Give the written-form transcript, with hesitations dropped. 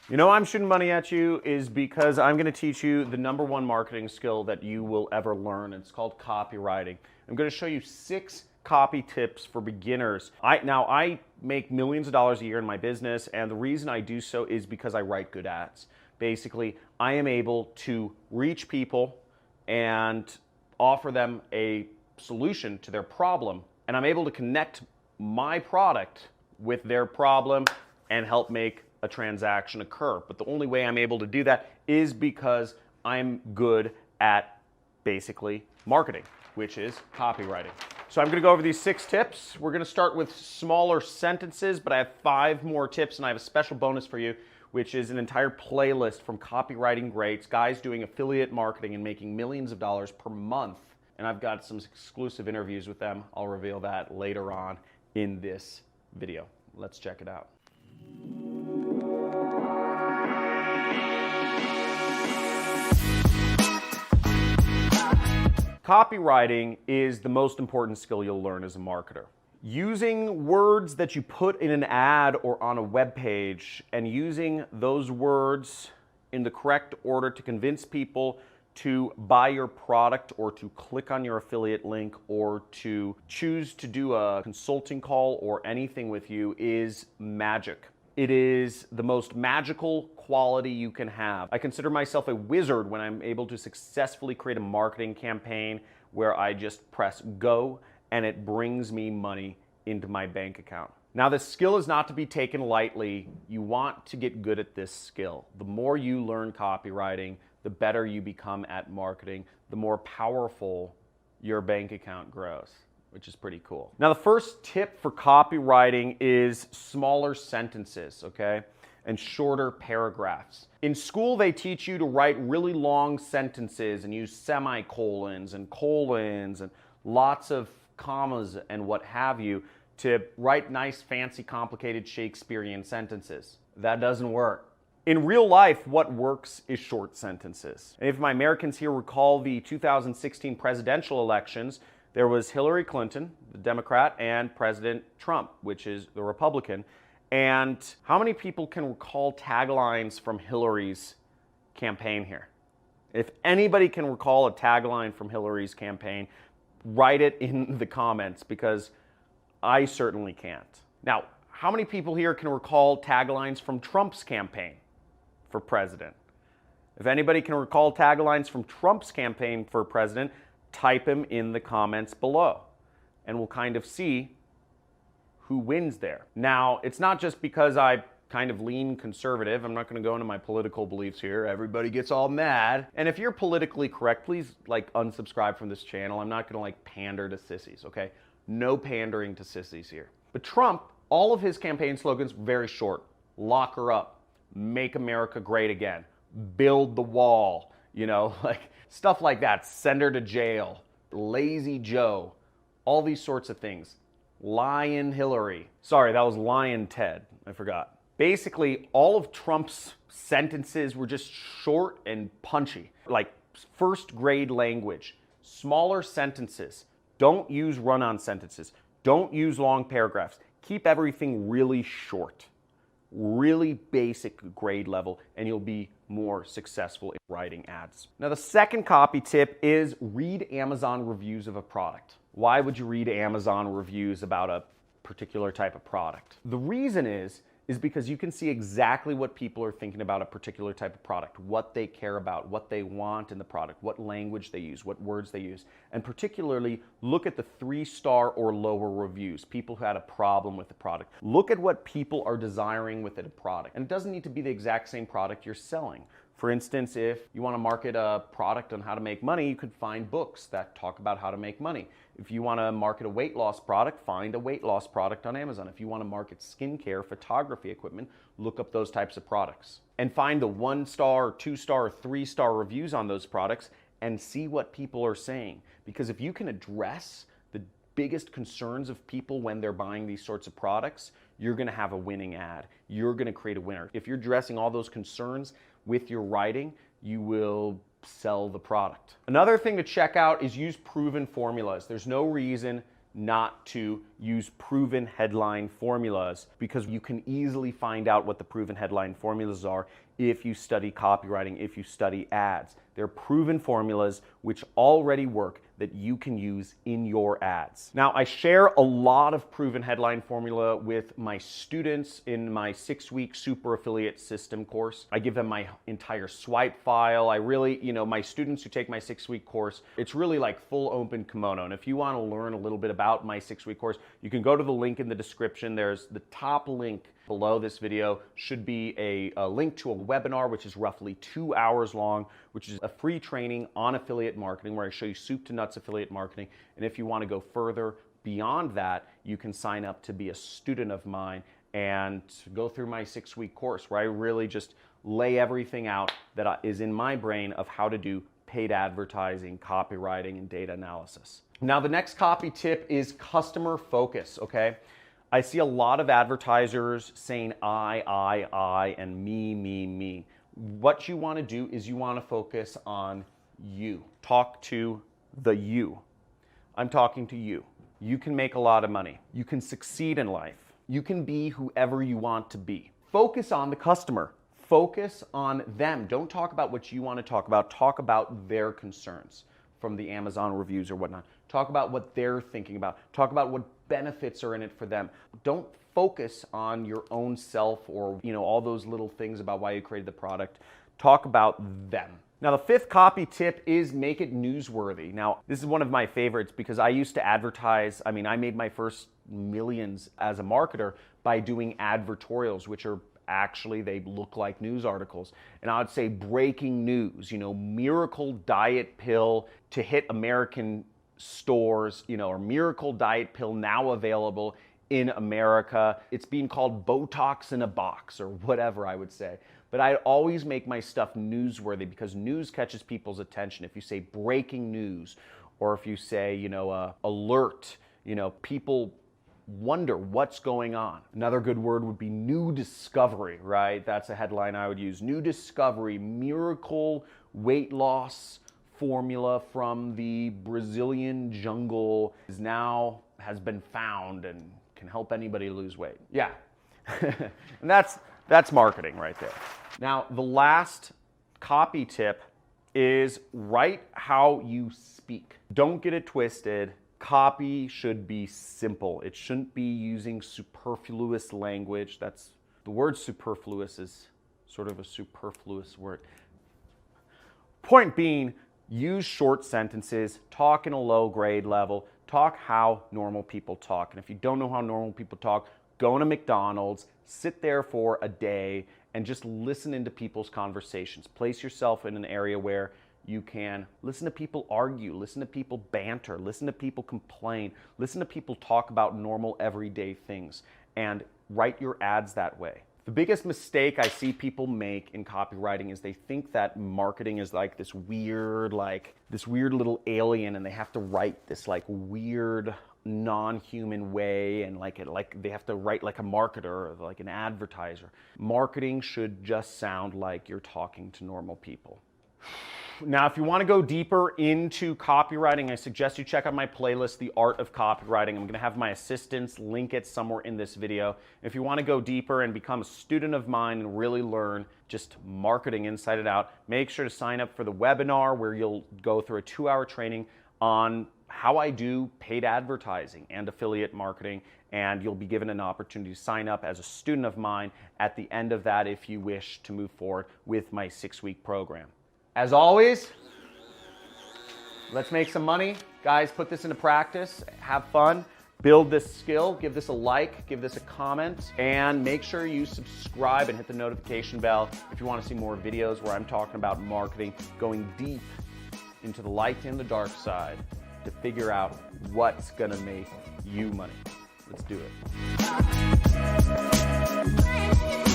You know I'm shooting money at you is because I'm going to teach you the #1 marketing skill that you will ever learn. It's called copywriting. I'm going to show you 6 copy tips for beginners. I make millions of dollars a year in my business, and the reason I do so is because I write good ads. Basically, I am able to reach people and offer them a solution to their problem, and I'm able to connect my product with their problem and help make a transaction occur. But the only way I'm able to do that is because I'm good at basically marketing, which is copywriting. So I'm going to go over these 6 tips. We're going to start with smaller sentences, but I have 5 more tips, and I have a special bonus for you, which is an entire playlist from copywriting greats, guys doing affiliate marketing and making millions of dollars per month. And I've got some exclusive interviews with them. I'll reveal that later on in this video. Let's check it out. Copywriting is the most important skill you'll learn as a marketer. Using words that you put in an ad or on a web page and using those words in the correct order to convince people to buy your product or to click on your affiliate link or to choose to do a consulting call or anything with you is magic. It is the most magical quality you can have. I consider myself a wizard when I'm able to successfully create a marketing campaign where I just press go and it brings me money into my bank account. Now, this skill is not to be taken lightly. You want to get good at this skill. The more you learn copywriting, the better you become at marketing, the more powerful your bank account grows, which is pretty cool. Now, the first tip for copywriting is smaller sentences, okay? And shorter paragraphs. In school, they teach you to write really long sentences and use semicolons and colons and lots of commas and what have you to write nice, fancy, complicated Shakespearean sentences. That doesn't work. In real life, what works is short sentences. And if my Americans here recall the 2016 presidential elections, there was Hillary Clinton, the Democrat, and President Trump, which is the Republican. And how many people can recall taglines from Hillary's campaign here? If anybody can recall a tagline from Hillary's campaign, write it in the comments because I certainly can't. Now, how many people here can recall taglines from Trump's campaign for president? If anybody can recall taglines from Trump's campaign for president, type them in the comments below and we'll kind of see who wins there. Now, it's not just because I kind of lean conservative. I'm not going to go into my political beliefs here. Everybody gets all mad. And if you're politically correct, please unsubscribe from this channel. I'm not going to pander to sissies, okay? No pandering to sissies here. But Trump, all of his campaign slogans, very short. Lock her up. Make America great again. Build the wall. Stuff like that. Send her to jail. Lazy Joe. All these sorts of things. Lion Hillary. Sorry, that was Lion Ted. I forgot. Basically, all of Trump's sentences were just short and punchy. Like first grade language. Smaller sentences. Don't use run-on sentences. Don't use long paragraphs. Keep everything really short. Really basic grade level, and you'll be more successful in writing ads. Now, the second copy tip is read Amazon reviews of a product. Why would you read Amazon reviews about a particular type of product? The reason is because you can see exactly what people are thinking about a particular type of product, what they care about, what they want in the product, what language they use, what words they use, and particularly look at the 3-star or lower reviews, people who had a problem with the product. Look at what people are desiring within a product. And it doesn't need to be the exact same product you're selling. For instance, if you want to market a product on how to make money, you could find books that talk about how to make money. If you want to market a weight loss product, find a weight loss product on Amazon. If you want to market skincare, photography equipment, look up those types of products. And find the 1-star, 2-star, 3-star reviews on those products and see what people are saying. Because if you can address the biggest concerns of people when they're buying these sorts of products, you're going to have a winning ad. You're going to create a winner. If you're addressing all those concerns with your writing, you will sell the product. Another thing to check out is use proven formulas. There's no reason not to use proven headline formulas, because you can easily find out what the proven headline formulas are if you study copywriting, if you study ads. They're proven formulas which already work that you can use in your ads. Now, I share a lot of proven headline formula with my students in my 6-week super affiliate system course. I give them my entire swipe file. I really, my students who take my 6-week course, it's really like full open kimono. And if you want to learn a little bit about my 6-week course, you can go to the link in the description. There's the top link below this video should be a link to a webinar, which is roughly 2 hours long, which is a free training on affiliate marketing where I show you soup to nuts affiliate marketing. And if you want to go further beyond that, you can sign up to be a student of mine and go through my 6-week course where I really just lay everything out that is in my brain of how to do paid advertising, copywriting, and data analysis. Now, the next copy tip is customer focus, okay? I see a lot of advertisers saying I, and me. What you want to do is you want to focus on you. Talk to the you. I'm talking to you. You can make a lot of money. You can succeed in life. You can be whoever you want to be. Focus on the customer. Focus on them. Don't talk about what you want to talk about. Talk about their concerns from the Amazon reviews or whatnot. Talk about what they're thinking about. Talk about what benefits are in it for them. Don't focus on your own self or all those little things about why you created the product. Talk about them. Now, the 5th copy tip is make it newsworthy. Now, this is one of my favorites because I used to advertise. I made my first millions as a marketer by doing advertorials, which are actually, they look like news articles. And I would say breaking news, miracle diet pill to hit American stores, or miracle diet pill now available in America. It's being called Botox in a box or whatever, I would say. But I always make my stuff newsworthy because news catches people's attention. If you say breaking news or if you say, alert, people wonder what's going on. Another good word would be new discovery, right? That's a headline I would use. New discovery, miracle weight loss formula from the Brazilian jungle has been found and can help anybody lose weight. Yeah, and that's marketing right there. Now, the last copy tip is write how you speak. Don't get it twisted. Copy should be simple. It shouldn't be using superfluous language. The word superfluous is sort of a superfluous word. Point being, use short sentences, talk in a low grade level, talk how normal people talk. And if you don't know how normal people talk, go to McDonald's, sit there for a day, and just listen into people's conversations. Place yourself in an area where you can listen to people argue, listen to people banter, listen to people complain, listen to people talk about normal everyday things, and write your ads that way. The biggest mistake I see people make in copywriting is they think that marketing is like this weird little alien, and they have to write this weird non-human way, and they have to write like a marketer or like an advertiser. Marketing should just sound like you're talking to normal people. Now, if you want to go deeper into copywriting, I suggest you check out my playlist, The Art of Copywriting. I'm going to have my assistants link it somewhere in this video. If you want to go deeper and become a student of mine and really learn just marketing inside and out, make sure to sign up for the webinar where you'll go through a 2-hour training on how I do paid advertising and affiliate marketing, and you'll be given an opportunity to sign up as a student of mine at the end of that if you wish to move forward with my 6-week program. As always, let's make some money. Guys, put this into practice, have fun, build this skill, give this a like, give this a comment, and make sure you subscribe and hit the notification bell if you want to see more videos where I'm talking about marketing, going deep into the light and the dark side to figure out what's gonna make you money. Let's do it.